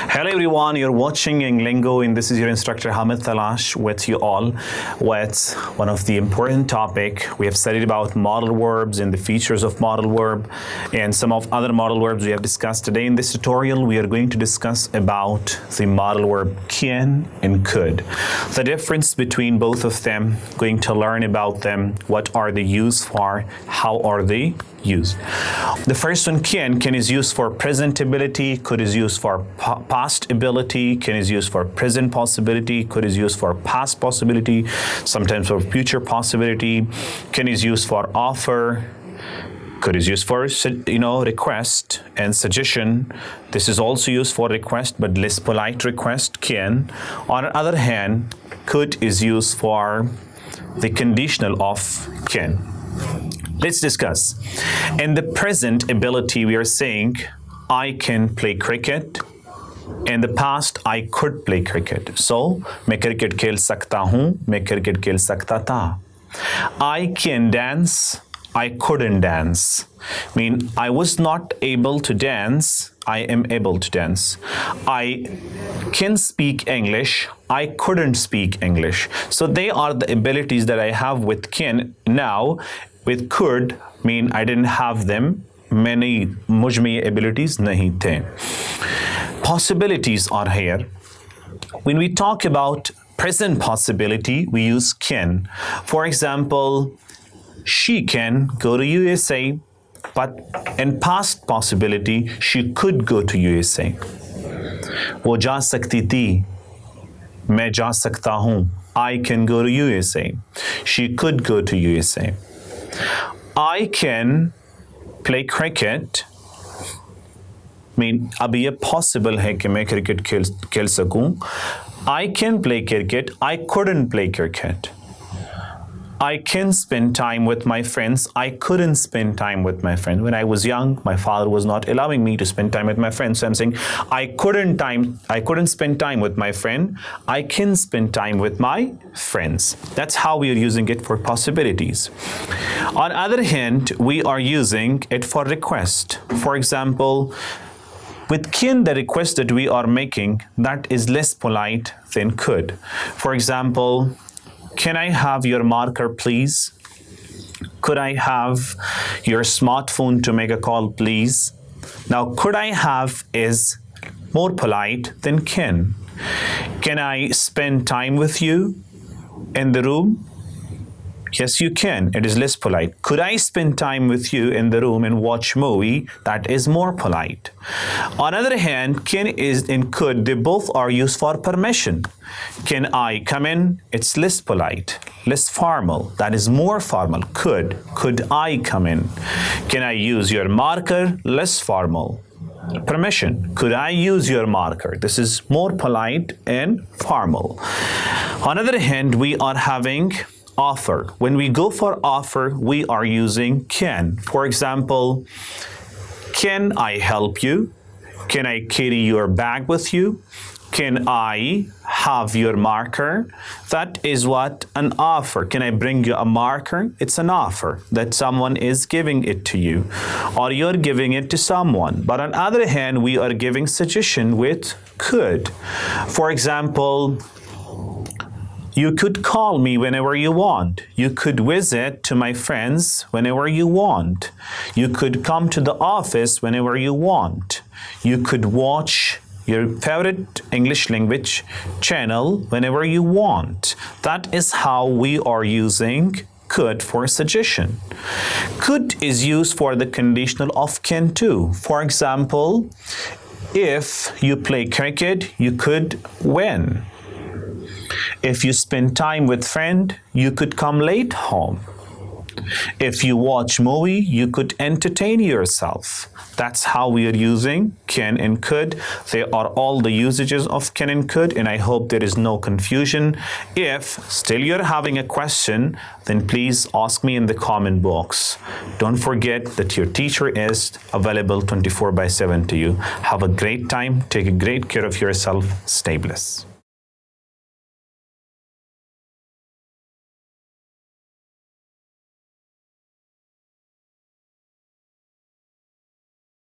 Hello everyone, you're watching EngLanGo and this is your instructor Hamid Talash with you all with one of the important topic. We have studied about modal verbs and the features of modal verb and some of other modal verbs we have discussed. Today in this tutorial we are going to discuss about the modal verb can and could. The difference between both of them, going to learn about them, what are they used for, how are they used. The first one, can is used for present ability, could is used for past ability, can is used for present possibility, could is used for past possibility, sometimes for future possibility, can is used for offer, could is used for request and suggestion. This is also used for request but less polite request, can. On the other hand, could is used for the conditional of can. Let's discuss. In the present ability, we are saying, I can play cricket. In the past, I could play cricket. So, मैं cricket खेल सकता हूँ, मैं cricket खेल सकता था. I can dance, I couldn't dance. I was not able to dance, I am able to dance. I can speak English, I couldn't speak English. So they are the abilities that I have with can. Now, with could, I didn't have them. Many मुझ में abilities नहीं थे. Possibilities are here. When we talk about present possibility, we use can. For example, she can go to USA, but in past possibility, she could go to USA. वो जा सकती थी, मैं जा सकता हूँ. I can go to USA. She could go to USA. I can play cricket. अभी ये possible है कि मैं cricket खेल सकूं. I can play cricket. I couldn't play cricket. I can spend time with my friends. I couldn't spend time with my friends. When I was young, my father was not allowing me to spend time with my friends. So I'm saying I couldn't spend time with my friend. I can spend time with my friends. That's how we are using it for possibilities. On the other hand, we are using it for request. For example, with can, the request that we are making, that is less polite than could. For example, can I have your marker, please? Could I have your smartphone to make a call, please? Now, could I have is more polite than can. Can I spend time with you in the room? Yes, you can. It is less polite. Could I spend time with you in the room and watch movie? That is more polite. On the other hand, can is and could, they both are used for permission. Can I come in? It's less polite, less formal. That is more formal. Could I come in? Can I use your marker? Less formal. Permission. Could I use your marker? This is more polite and formal. On the other hand, we are having offer. When we go for offer, we are using can. For example, can I help you? Can I carry your bag with you? Can I have your marker? That is what an offer. Can I bring you a marker? It's an offer that someone is giving it to you or you're giving it to someone. But on the other hand, we are giving suggestion with could. For example, you could call me whenever you want. You could visit to my friends whenever you want. You could come to the office whenever you want. You could watch your favorite English language channel whenever you want. That is how we are using could for suggestion. Could is used for the conditional of can too. For example, if you play cricket, you could win. If you spend time with friend, you could come late home. If you watch movie, you could entertain yourself. That's how we are using can and could. They are all the usages of can and could, and I hope there is no confusion. If still you're having a question, then please ask me in the comment box. Don't forget that your teacher is available 24/7 to you. Have a great time. Take a great care of yourself. Stay blessed.